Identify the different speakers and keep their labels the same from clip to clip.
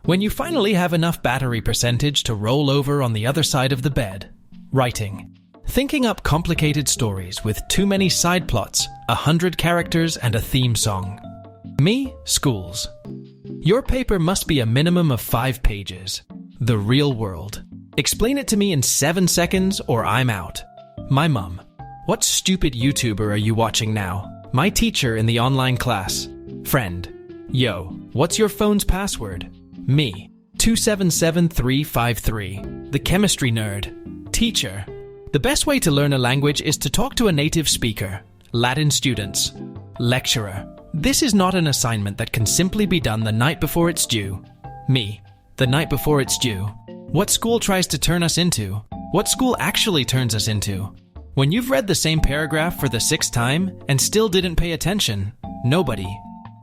Speaker 1: When you finally have enough battery percentage to roll over on the other side of the bed. Writing. Thinking up complicated stories with too many side plots, 100 characters, and a theme song. Me, schools. Your paper must be a minimum of 5 pages. The real world. Explain it to me in 7 seconds or I'm out. My mum. What stupid YouTuber are you watching now? My teacher in the online class. Friend. Yo, what's your phone's password? Me. 277353. The chemistry nerd. Teacher. The best way to learn a language is to talk to a native speaker. Latin students. Lecturer. This is not an assignment that can simply be done the night before it's due. Me. The night before it's due. What school tries to turn us into? What school actually turns us into? When you've read the same paragraph for the 6th time and still didn't pay attention, nobody.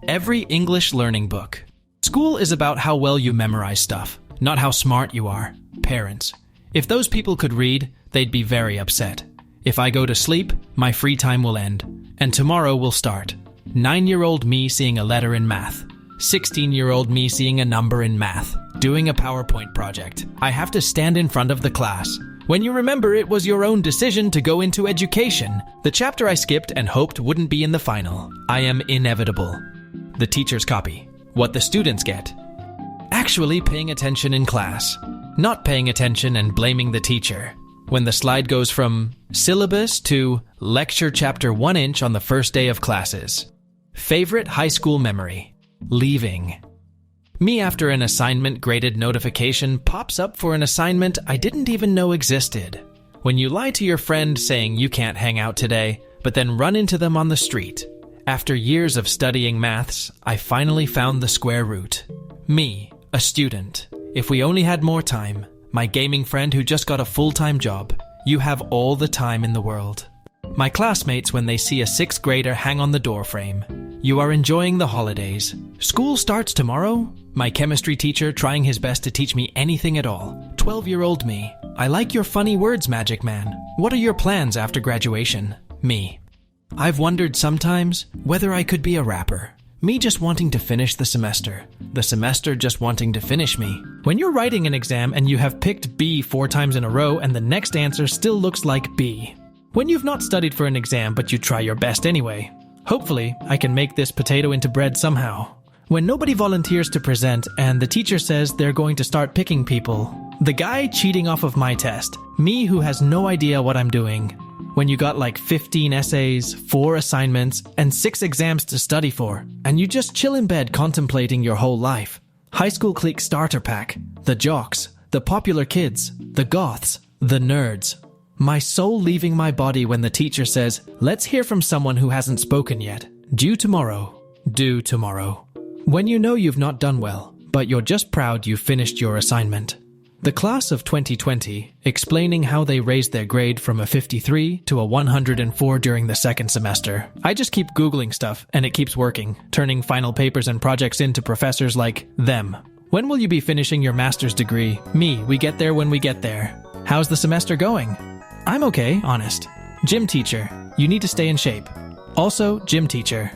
Speaker 1: Every English learning book. School is about how well you memorize stuff, not how smart you are. Parents. If those people could read, they'd be very upset. If I go to sleep, my free time will end, and tomorrow will start. 9-year-old me seeing a letter in math. 16-year-old me seeing a number in math. Doing a PowerPoint project. I have to stand in front of the class. When you remember it was your own decision to go into education, the chapter I skipped and hoped wouldn't be in the final. I am inevitable. The teacher's copy. What the students get. Actually paying attention in class. Not paying attention and blaming the teacher. When the slide goes from syllabus to lecture chapter 1 inch on the first day of classes. Favorite high school memory. Leaving. Me after an assignment graded notification pops up for an assignment I didn't even know existed. When you lie to your friend saying you can't hang out today, but then run into them on the street. After years of studying maths, I finally found the square root. Me, a student. If we only had more time. My gaming friend who just got a full-time job. You have all the time in the world. My classmates when they see a 6th grader hang on the doorframe. You are enjoying the holidays. School starts tomorrow? My chemistry teacher trying his best to teach me anything at all. 12-year-old me. I like your funny words, Magic Man. What are your plans after graduation? Me. I've wondered sometimes whether I could be a rapper. Me just wanting to finish the semester. The semester just wanting to finish me. When you're writing an exam and you have picked B 4 times in a row and the next answer still looks like B. When you've not studied for an exam but you try your best anyway. Hopefully, I can make this potato into bread somehow. When nobody volunteers to present and the teacher says they're going to start picking people. The guy cheating off of my test. Me who has no idea what I'm doing. When you got like 15 essays, 4 assignments, and 6 exams to study for, and you just chill in bed contemplating your whole life. High school clique starter pack. The jocks. The popular kids. The goths. The nerds. My soul leaving my body when the teacher says, let's hear from someone who hasn't spoken yet. Due tomorrow. Due tomorrow. When you know you've not done well, but you're just proud you finished your assignment. The class of 2020, explaining how they raised their grade from a 53 to a 104 during the 2nd semester. I just keep Googling stuff, and it keeps working, turning final papers and projects into professors like them. When will you be finishing your master's degree? Me, we get there when we get there. How's the semester going? I'm okay, honest. Gym teacher, you need to stay in shape. Also, gym teacher.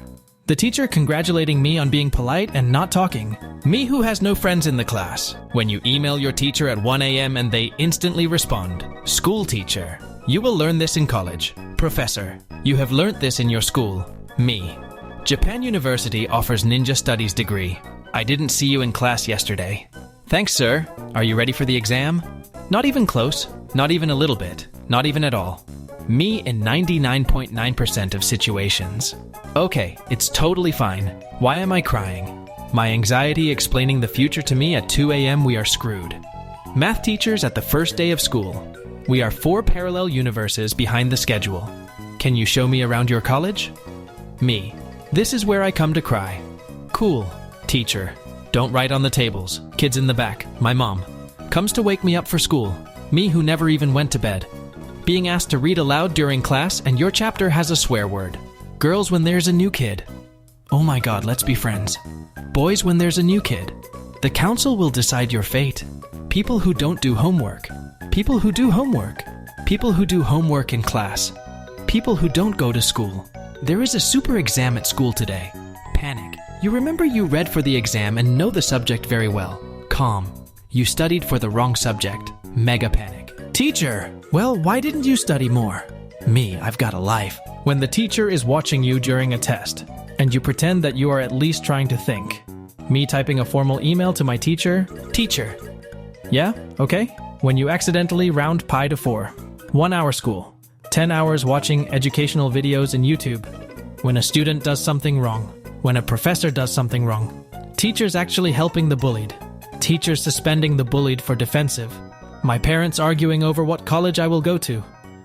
Speaker 1: The teacher congratulating me on being polite and not talking. Me who has no friends in the class. When you email your teacher at 1 a.m. and they instantly respond. School teacher. You will learn this in college. Professor. You have learnt this in your school. Me. Japan University offers ninja studies degree. I didn't see you in class yesterday. Thanks, sir. Are you ready for the exam? Not even close. Not even a little bit. Not even at all. Me in 99.9% of situations. Okay, it's totally fine. Why am I crying? My anxiety explaining the future to me at 2 a.m. we are screwed. Math teachers at the first day of school. We are 4 parallel universes behind the schedule. Can you show me around your college? Me. This is where I come to cry. Cool. Teacher. Don't write on the tables. Kids in the back. My mom. Comes to wake me up for school. Me who never even went to bed. Being asked to read aloud during class and your chapter has a swear word. Girls when there's a new kid. Oh my god, let's be friends. Boys when there's a new kid. The council will decide your fate. People who don't do homework. People who do homework. People who do homework in class. People who don't go to school. There is a super exam at school today. Panic. You remember you read for the exam and know the subject very well. Calm. You studied for the wrong subject. Mega panic. Teacher, well, why didn't you study more? Me, I've got a life. When the teacher is watching you during a test, and you pretend that you are at least trying to think. Me typing a formal email to my teacher. Teacher. Yeah, okay. When you accidentally round pi to 4. 1 hour school. 10 hours watching educational videos in YouTube. When a student does something wrong. When a professor does something wrong. Teachers actually helping the bullied. Teachers suspending the bullied for defensive. My parents arguing over what college I will go to.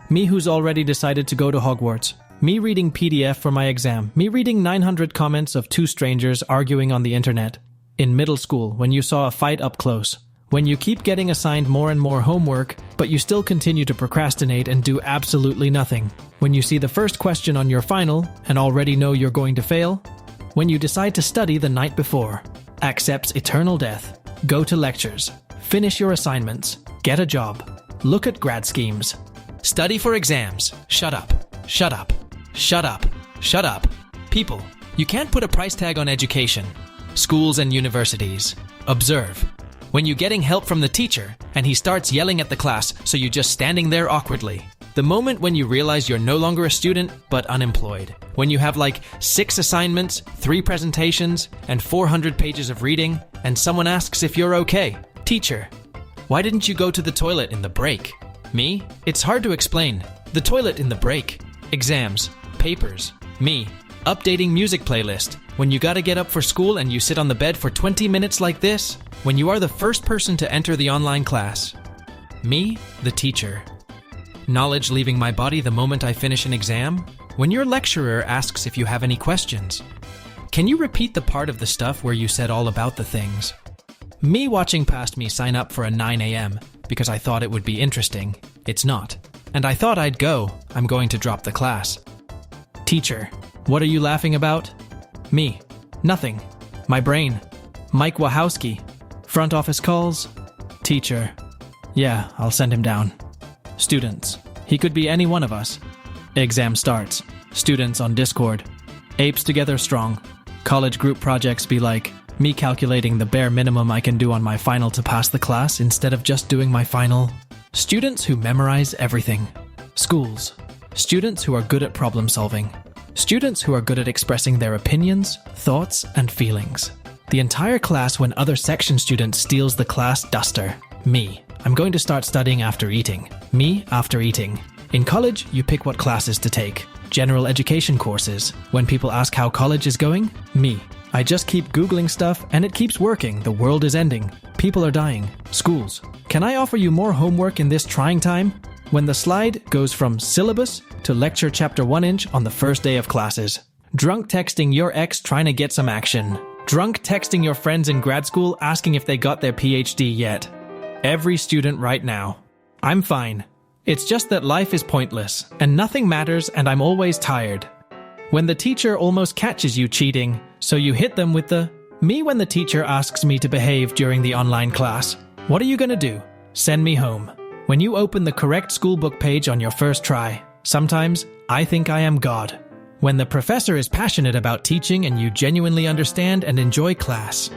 Speaker 1: Me who's already decided to go to Hogwarts. Me reading PDF for my exam. Me reading 900 comments of 2 strangers arguing on the internet. In middle school, when you saw a fight up close. When you keep getting assigned more and more homework, but you still continue to procrastinate and do absolutely nothing. When you see the first question on your final and already know you're going to fail. When you decide to study the night before. Accepts eternal death. Go to lectures. Finish your assignments. Get a job. Look at grad schemes. Study for exams. Shut up. Shut up. Shut up. Shut up. People, you can't put a price tag on education. Schools and universities. Observe. When you're getting help from the teacher and he starts yelling at the class, so you're just standing there awkwardly. The moment when you realize you're no longer a student, but unemployed. When you have like 6 assignments, 3 presentations, and 400 pages of reading, and someone asks if you're okay. Teacher, why didn't you go to the toilet in the break? Me? It's hard to explain. The toilet in the break. Exams. Papers. Me. Updating music playlist. When you gotta get up for school and you sit on the bed for 20 minutes like this. When you are the first person to enter the online class. Me, the teacher. Knowledge leaving my body the moment I finish an exam. When your lecturer asks if you have any questions. Can you repeat the part of the stuff where you said all about the things? Me watching past me sign up for a 9 a.m. because I thought it would be interesting. It's not. And I thought I'd go. I'm going to drop the class. Teacher, what are you laughing about? Me. Nothing. My brain. Mike Wachowski. Front office calls. Teacher. Yeah, I'll send him down. Students. He could be any one of us. Exam starts. Students on Discord. Apes together strong. College group projects be like me calculating the bare minimum I can do on my final to pass the class instead of just doing my final. Students who memorize everything. Schools. Students who are good at problem solving. Students who are good at expressing their opinions, thoughts, and feelings. The entire class when other section student steals the class duster. Me. I'm going to start studying after eating. Me after eating. In college, you pick what classes to take. General education courses. When people ask how college is going, me. I just keep Googling stuff and it keeps working. The world is ending. People are dying. Schools. Can I offer you more homework in this trying time? When the slide goes from syllabus to lecture chapter 1-inch on the first day of classes. Drunk texting your ex trying to get some action. Drunk texting your friends in grad school asking if they got their PhD yet. Every student right now. I'm fine. It's just that life is pointless and nothing matters and I'm always tired. When the teacher almost catches you cheating, so you hit them with the me when the teacher asks me to behave during the online class. What are you gonna do? Send me home. When you open the correct schoolbook page on your first try. Sometimes I think I am God. When the professor is passionate about teaching and you genuinely understand and enjoy class.